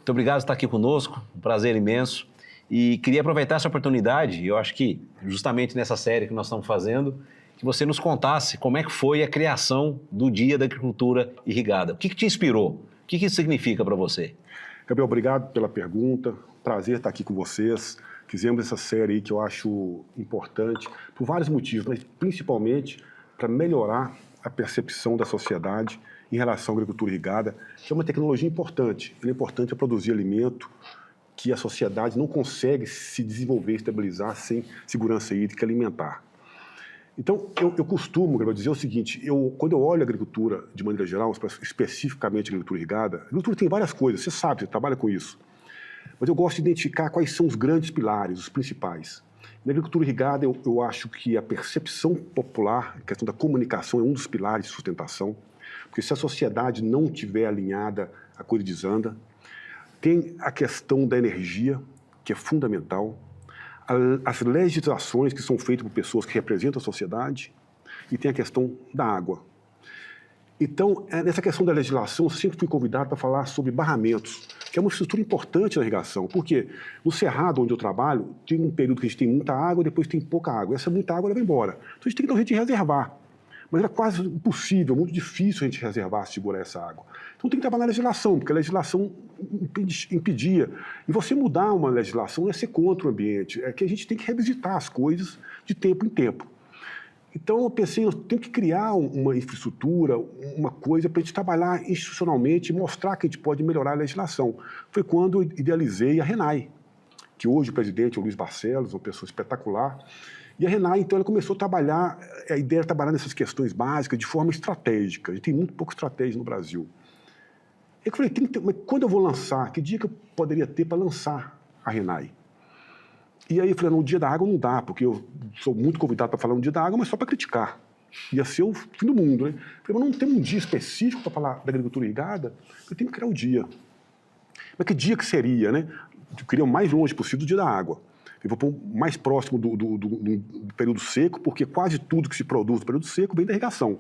muito obrigado por estar aqui conosco, um prazer imenso. E queria aproveitar essa oportunidade, eu acho que justamente nessa série que nós estamos fazendo, que você nos contasse como é que foi a criação do Dia da Agricultura Irrigada. O que te inspirou? O que isso significa para você? Gabriel, obrigado pela pergunta. Prazer estar aqui com vocês. Fizemos essa série aí que eu acho importante por vários motivos, mas principalmente para melhorar a percepção da sociedade em relação à agricultura irrigada, que é uma tecnologia importante. Ela é importante para produzir alimento que a sociedade não consegue se desenvolver, estabilizar sem segurança hídrica alimentar. Então, eu costumo, Gabriel, dizer o seguinte, quando eu olho a agricultura de maneira geral, especificamente a agricultura irrigada, a agricultura tem várias coisas, você sabe, você trabalha com isso. Mas eu gosto de identificar quais são os grandes pilares, os principais. Na agricultura irrigada, eu acho que a percepção popular, a questão da comunicação é um dos pilares de sustentação, porque se a sociedade não estiver alinhada, a coisa desanda. Tem a questão da energia, que é fundamental, as legislações que são feitas por pessoas que representam a sociedade, e tem a questão da água. Então, nessa questão da legislação, eu sempre fui convidado para falar sobre barramentos, que é uma estrutura importante na irrigação, porque no Cerrado, onde eu trabalho, tem um período que a gente tem muita água e depois tem pouca água. Essa muita água ela vai embora. Então, a gente tem que dar um jeito de reservar. Mas era quase impossível, muito difícil a gente reservar, segurar essa água. Então, tem que trabalhar na legislação, porque a legislação impedia. E você mudar uma legislação é ser contra o ambiente. É que a gente tem que revisitar as coisas de tempo em tempo. Então, eu pensei, eu tenho que criar uma infraestrutura, uma coisa para a gente trabalhar institucionalmente e mostrar que a gente pode melhorar a legislação. Foi quando eu idealizei a RENAI, que hoje o presidente é o Luiz Barcelos, uma pessoa espetacular. E a RENAI, então, ela começou a trabalhar, a ideia era trabalhar nessas questões básicas de forma estratégica. A gente tem muito pouca estratégia no Brasil. Eu falei, mas quando eu vou lançar? Que dia que eu poderia ter para lançar a RENAI? E aí eu falei, no Dia da Água não dá, porque eu sou muito convidado para falar no Dia da Água, mas só para criticar. Ia ser o fim do mundo, né? Eu falei, mas não tem um dia específico para falar da agricultura irrigada? Eu tenho que criar o dia. Mas que dia que seria, né? Eu queria o mais longe possível do Dia da Água. Eu vou pôr mais próximo do período seco, porque quase tudo que se produz no período seco vem da irrigação.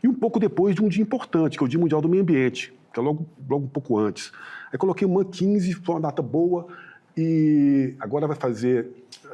E um pouco depois de um dia importante, que é o Dia Mundial do Meio Ambiente, que é logo um pouco antes. Aí coloquei uma 15, foi uma data boa, e agora vai fazer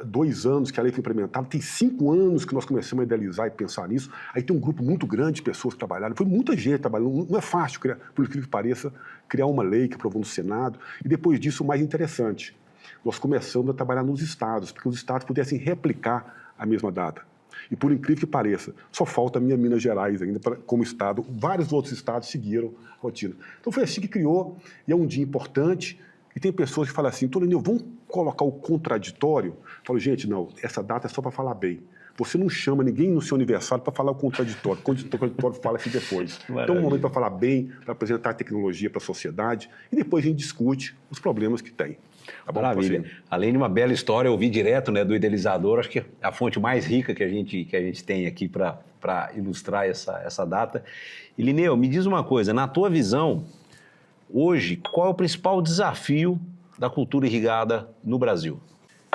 2 anos que a lei foi implementada, tem 5 anos que nós começamos a idealizar e pensar nisso. Aí tem um grupo muito grande de pessoas que trabalharam, foi muita gente trabalhando, não é fácil, por incrível que pareça, criar uma lei que aprovou no Senado. E depois disso, o mais interessante, nós começamos a trabalhar nos estados, para que os estados pudessem replicar a mesma data. E por incrível que pareça, só falta a minha Minas Gerais ainda como estado, vários outros estados seguiram a rotina. Então foi assim que criou, e é um dia importante. E tem pessoas que falam assim, Toninho, vamos colocar o contraditório? Eu falo, gente, não, essa data é só para falar bem. Você não chama ninguém no seu aniversário para falar o contraditório. O contraditório fala aqui depois. Maravilha. Então é um momento para falar bem, para apresentar a tecnologia para a sociedade, e depois a gente discute os problemas que tem. Tá bom? Maravilha. Além de uma bela história, eu ouvi direto, né, do idealizador, acho que é a fonte mais rica que a gente tem aqui para ilustrar essa data. E, Linneu, me diz uma coisa, na tua visão, hoje, qual é o principal desafio da cultura irrigada no Brasil?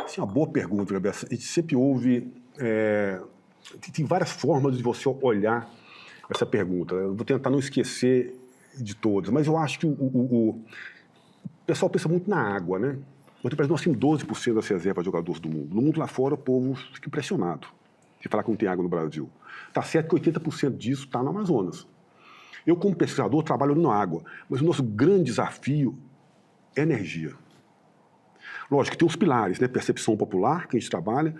Essa é uma boa pergunta, Gabriel. A gente sempre ouve... tem várias formas de você olhar essa pergunta. Eu vou tentar não esquecer de todas, mas eu acho que o pessoal pensa muito na água, né? No Brasil nós temos 12% das reservas de jogadores do mundo. No mundo lá fora, o povo fica impressionado de falar que não tem água no Brasil. Está certo que 80% disso está no Amazonas. Eu, como pesquisador, trabalho na água, mas o nosso grande desafio é energia. Lógico que tem os pilares, né? Percepção popular, que a gente trabalha,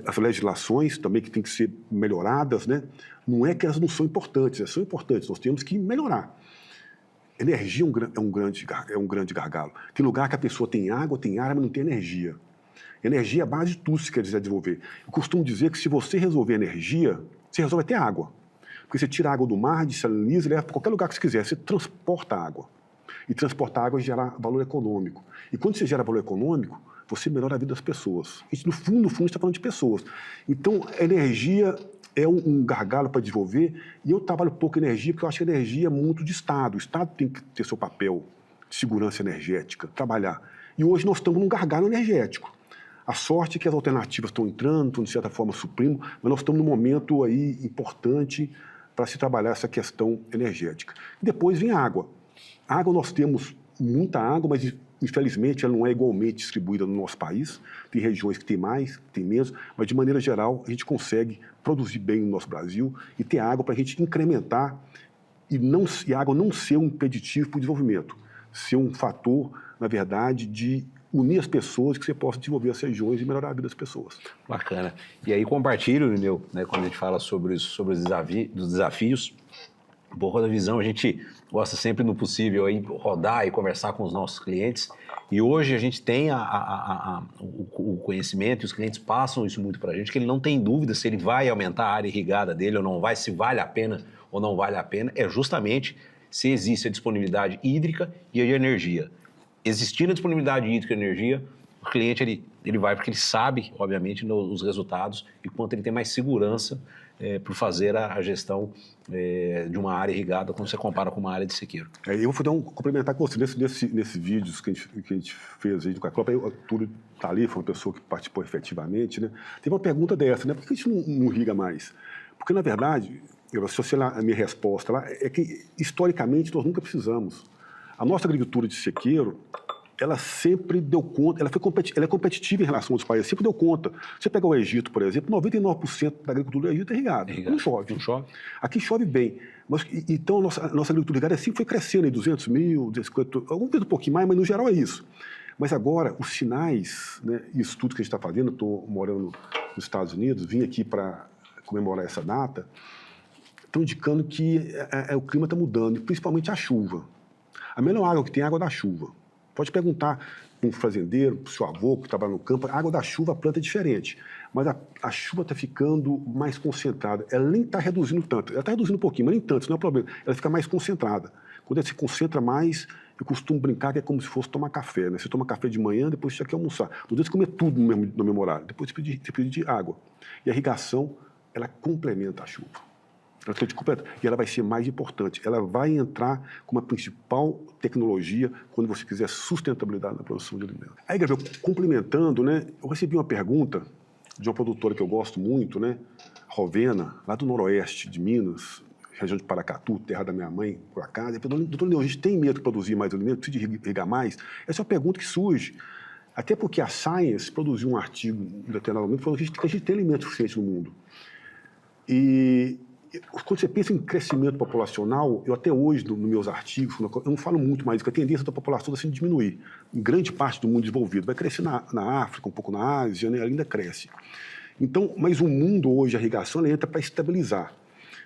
as legislações também que têm que ser melhoradas, né? Não é que elas não são importantes, elas são importantes, nós temos que melhorar. Energia é um grande gargalo. Tem lugar que a pessoa tem água, tem ar, mas não tem energia. Energia é a base de tudo que você quer desenvolver. Eu costumo dizer que se você resolver energia, você resolve até água. Porque você tira a água do mar, dessaliniza, leva para qualquer lugar que você quiser, você transporta a água. E transportar água gera valor econômico. E quando você gera valor econômico, você melhora a vida das pessoas. A gente, no fundo, está falando de pessoas. Então, a energia é um gargalo para desenvolver, e eu trabalho pouco energia, porque eu acho que a energia é muito de Estado. O Estado tem que ter seu papel de segurança energética, trabalhar. E hoje nós estamos num gargalo energético. A sorte é que as alternativas estão entrando, estão, de certa forma, suprindo, mas nós estamos num momento aí importante para se trabalhar essa questão energética. E depois vem a água. A água nós temos muita água, mas infelizmente ela não é igualmente distribuída no nosso país. Tem regiões que tem mais, tem menos, mas de maneira geral a gente consegue produzir bem no nosso Brasil e ter água para a gente incrementar e a água não ser um impeditivo para o desenvolvimento, ser um fator, na verdade, de unir as pessoas, que você possa desenvolver as regiões e melhorar a vida das pessoas. Bacana. E aí compartilho, Lineu, né, quando a gente fala sobre os desafios, um pouco da visão, a gente gosta sempre no possível aí rodar e conversar com os nossos clientes. E hoje a gente tem o conhecimento e os clientes passam isso muito para a gente, que ele não tem dúvida se ele vai aumentar a área irrigada dele ou não vai, se vale a pena ou não vale a pena, é justamente se existe a disponibilidade hídrica e a de energia. Existindo a disponibilidade hídrica e energia, o cliente ele vai porque ele sabe, obviamente, os resultados e quanto ele tem mais segurança por fazer a gestão de uma área irrigada quando você compara com uma área de sequeiro. Eu vou complementar com você. Nesse vídeo que a gente fez aí com a Copa, o Túlio está ali, foi uma pessoa que participou efetivamente, né? Teve uma pergunta dessa, né? Por que a gente não irriga mais? Porque, na verdade, eu associei a minha resposta lá, é que, historicamente, nós nunca precisamos. A nossa agricultura de sequeiro, ela sempre deu conta, ela é competitiva em relação aos países, sempre deu conta. Você pega o Egito, por exemplo, 99% da agricultura do Egito é irrigada. Não chove. Não chove. Aqui chove bem. Mas, então, a nossa agricultura irrigada sempre foi crescendo, em 200 mil, 250, algum um pouquinho mais, mas no geral é isso. Mas agora, os sinais, né, e isso tudo que a gente está fazendo, eu estou morando nos Estados Unidos, vim aqui para comemorar essa data, estão indicando que o clima está mudando, principalmente a chuva. A melhor água que tem é a água da chuva. Pode perguntar para um fazendeiro, para o seu avô que trabalha no campo, a água da chuva, a planta é diferente. Mas a chuva está ficando mais concentrada. Ela nem está reduzindo tanto. Ela está reduzindo um pouquinho, mas nem tanto, isso não é problema. Ela fica mais concentrada. Quando ela se concentra mais, eu costumo brincar que é como se fosse tomar café, né? Você toma café de manhã, depois você quer almoçar. Não deixa de comer tudo no mesmo horário. Depois você precisa de água. E a irrigação, ela complementa a chuva. E ela vai ser mais importante. Ela vai entrar como a principal tecnologia quando você quiser sustentabilidade na produção de alimentos. Aí, Gabriel, complementando, né, eu recebi uma pergunta de uma produtora que eu gosto muito, né, Rovena, lá do noroeste de Minas, região de Paracatu, terra da minha mãe, por acaso. Ele falou, doutor Leão, a gente tem medo de produzir mais alimentos, precisa de irrigar mais? Essa é uma pergunta que surge. Até porque a Science produziu um artigo determinadamente falando que a gente tem alimentos suficientes no mundo. E quando você pensa em crescimento populacional, eu até hoje, nos meus artigos, eu não falo muito mais, que a tendência da população está diminuir. Em grande parte do mundo desenvolvido. Vai crescer na África, um pouco na Ásia, né? Ela ainda cresce. Então, mas o mundo hoje, a irrigação, ela entra para estabilizar.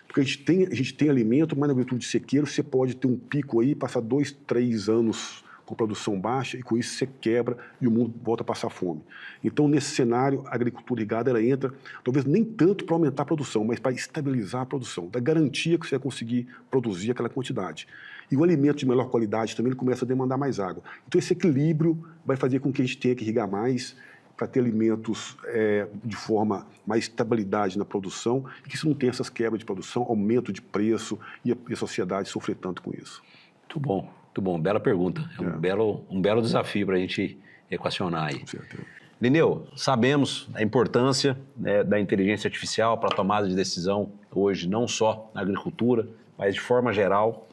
Porque a gente tem alimento, mas na agricultura de sequeiro você pode ter um pico aí, passar 2, 3 anos com produção baixa, e com isso você quebra e o mundo volta a passar fome. Então, nesse cenário, a agricultura irrigada ela entra, talvez nem tanto para aumentar a produção, mas para estabilizar a produção, da garantia que você vai conseguir produzir aquela quantidade. E o alimento de melhor qualidade também ele começa a demandar mais água. Então, esse equilíbrio vai fazer com que a gente tenha que irrigar mais para ter alimentos de forma mais estabilidade na produção e que isso não tenha essas quebras de produção, aumento de preço e a sociedade sofrer tanto com isso. Muito bom. Muito bom, bela pergunta. Um belo desafio para a gente equacionar aí. Com certeza. Lineu, sabemos a importância, né, da inteligência artificial para a tomada de decisão hoje, não só na agricultura, mas de forma geral.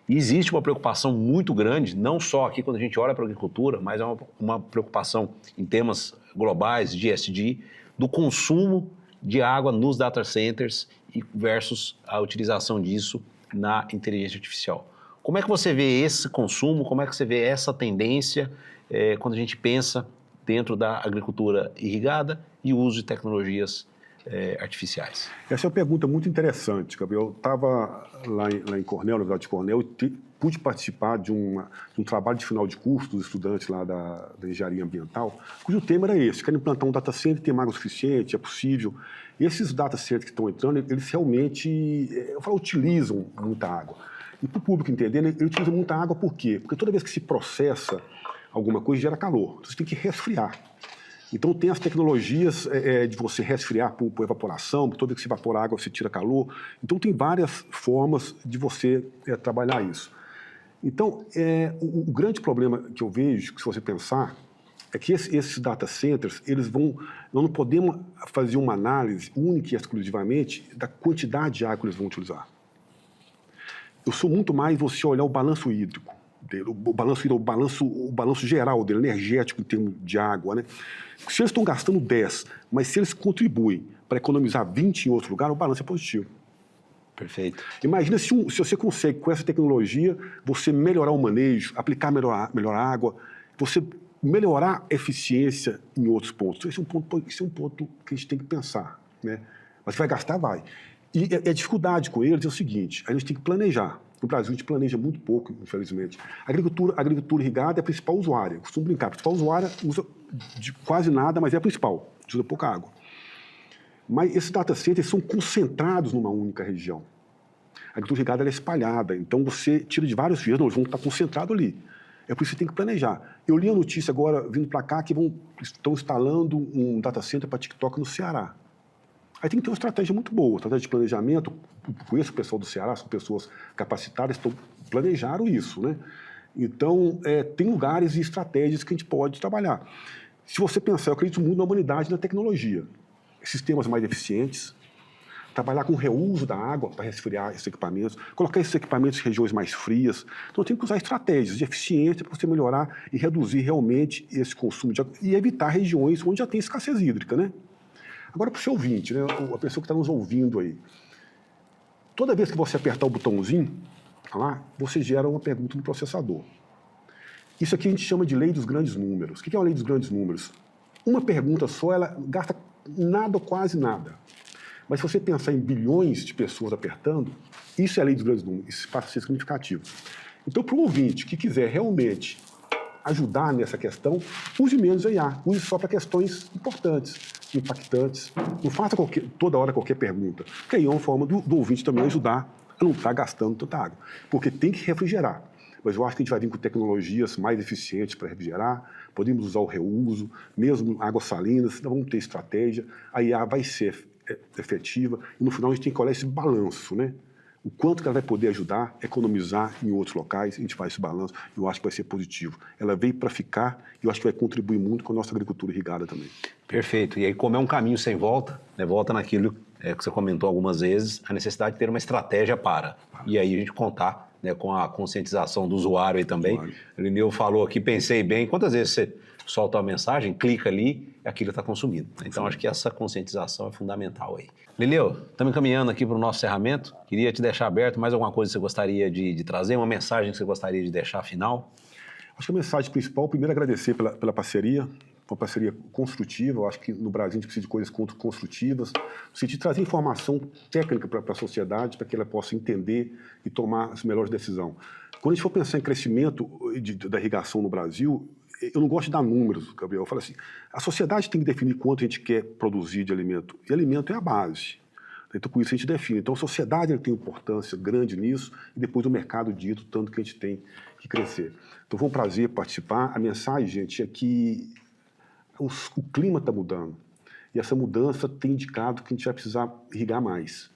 E existe uma preocupação muito grande, não só aqui quando a gente olha para a agricultura, mas é uma preocupação em temas globais de ESG, do consumo de água nos data centers versus a utilização disso na inteligência artificial. Como é que você vê esse consumo, como é que você vê essa tendência quando a gente pensa dentro da agricultura irrigada e o uso de tecnologias artificiais? Essa é uma pergunta muito interessante, Gabriel. Eu estava lá em Cornell, na Universidade de Cornell, e pude participar de um trabalho de final de curso dos estudantes lá da engenharia ambiental, cujo tema era esse: querem implantar um data center, tem água suficiente, é possível. E esses data centers que estão entrando, eles realmente utilizam muita água. E para o público entender, ele utiliza muita água por quê? Porque toda vez que se processa alguma coisa, gera calor. Então, você tem que resfriar. Então, tem as tecnologias de você resfriar por evaporação, toda vez que se evapora água, você tira calor. Então, tem várias formas de você trabalhar isso. Então, o grande problema que eu vejo, que se você pensar, é que esses data centers, nós não podemos fazer uma análise única e exclusivamente da quantidade de água que eles vão utilizar. Eu sou muito mais você olhar o balanço hídrico. dele, o balanço geral dele, energético em termos de água, né? Se eles estão gastando 10, mas se eles contribuem para economizar 20 em outro lugar, o balanço é positivo. Perfeito. Imagina se você consegue, com essa tecnologia, você melhorar o manejo, aplicar melhor a água, você melhorar a eficiência em outros pontos. Esse é um ponto que a gente tem que pensar, né? Mas vai gastar, vai. E a dificuldade com eles é o seguinte, a gente tem que planejar. No Brasil, a gente planeja muito pouco, infelizmente. A agricultura irrigada é a principal usuária. Eu costumo brincar, a principal usuária usa de quase nada, mas é a principal. Usa pouca água. Mas esses data centers são concentrados numa única região. A agricultura irrigada é espalhada, então você tira de vários fios, não, eles vão estar concentrados ali. É por isso que você tem que planejar. Eu li a notícia agora, vindo para cá, que estão instalando um data center para TikTok no Ceará. Aí tem que ter uma estratégia muito boa, estratégia de planejamento. Conheço o pessoal do Ceará, são pessoas capacitadas, planejaram isso, né? Então, tem lugares e estratégias que a gente pode trabalhar. Se você pensar, eu acredito muito na humanidade e na tecnologia. Sistemas mais eficientes, trabalhar com o reuso da água para resfriar esses equipamentos, colocar esses equipamentos em regiões mais frias. Então, tem que usar estratégias de eficiência para você melhorar e reduzir realmente esse consumo de água e evitar regiões onde já tem escassez hídrica, né? Agora, para o seu ouvinte, né, a pessoa que está nos ouvindo aí, toda vez que você apertar o botãozinho, lá, você gera uma pergunta no processador. Isso aqui a gente chama de lei dos grandes números. O que é a lei dos grandes números? Uma pergunta só, ela gasta nada ou quase nada. Mas se você pensar em bilhões de pessoas apertando, isso é a lei dos grandes números, isso passa a ser significativo. Então, para o ouvinte que quiser realmente ajudar nessa questão, use menos a IA, use só para questões importantes, impactantes. Não faça toda hora qualquer pergunta, porque aí é uma forma do ouvinte também ajudar a não estar gastando tanta água, porque tem que refrigerar. Mas eu acho que a gente vai vir com tecnologias mais eficientes para refrigerar, podemos usar o reuso, mesmo águas salinas, nós vamos ter estratégia, a IA vai ser efetiva, e no final a gente tem que olhar esse balanço, né? O quanto que ela vai poder ajudar, economizar em outros locais, a gente faz esse balanço, eu acho que vai ser positivo. Ela veio para ficar e eu acho que vai contribuir muito com a nossa agricultura irrigada também. Perfeito. E aí, como é um caminho sem volta, né, volta naquilo que você comentou algumas vezes, a necessidade de ter uma estratégia para. E aí a gente contar, né, com a conscientização do usuário aí também. O Lineu falou aqui, pensei bem, quantas vezes você solta uma mensagem, clica ali, aquilo está consumido. Então, acho que essa conscientização é fundamental aí. Lineu, estamos encaminhando aqui para o nosso encerramento. Queria te deixar aberto, mais alguma coisa que você gostaria de trazer, uma mensagem que você gostaria de deixar final? Acho que a mensagem principal, primeiro, agradecer pela parceria, uma parceria construtiva. Eu acho que no Brasil a gente precisa de coisas construtivas, no sentido de trazer informação técnica para a sociedade, para que ela possa entender e tomar as melhores decisões. Quando a gente for pensar em crescimento da irrigação no Brasil, eu não gosto de dar números, Gabriel. Eu falo assim, a sociedade tem que definir quanto a gente quer produzir de alimento. E alimento é a base. Então, com isso a gente define. Então, a sociedade tem importância grande nisso e depois o mercado dito, tanto que a gente tem que crescer. Então, foi um prazer participar. A mensagem, gente, é que o clima está mudando. E essa mudança tem indicado que a gente vai precisar irrigar mais.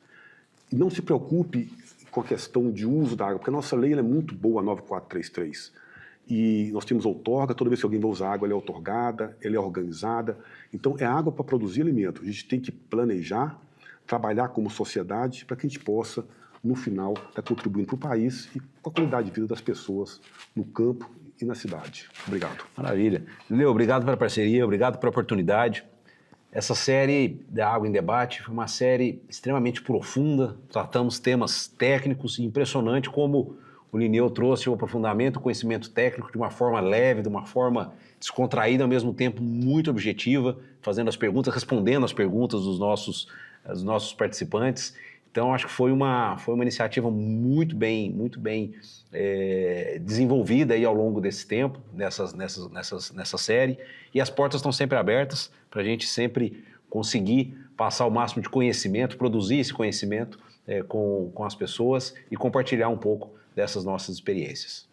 E não se preocupe com a questão de uso da água, porque a nossa lei é muito boa, a 9433. E nós temos outorga, toda vez que alguém vai usar água, ela é outorgada, ela é organizada. Então, é água para produzir alimento. A gente tem que planejar, trabalhar como sociedade para que a gente possa, no final, estar contribuindo para o país e com a qualidade de vida das pessoas no campo e na cidade. Obrigado. Maravilha. Leo, obrigado pela parceria, obrigado pela oportunidade. Essa série da Água em Debate foi uma série extremamente profunda, tratamos temas técnicos e impressionante como o Lineu trouxe o aprofundamento, o conhecimento técnico de uma forma leve, de uma forma descontraída, ao mesmo tempo muito objetiva, fazendo as perguntas, respondendo as perguntas dos nossos participantes. Então, acho que foi uma iniciativa muito bem desenvolvida aí ao longo desse tempo, nessa série. E as portas estão sempre abertas para a gente sempre conseguir passar o máximo de conhecimento, produzir esse conhecimento com as pessoas e compartilhar um pouco dessas nossas experiências.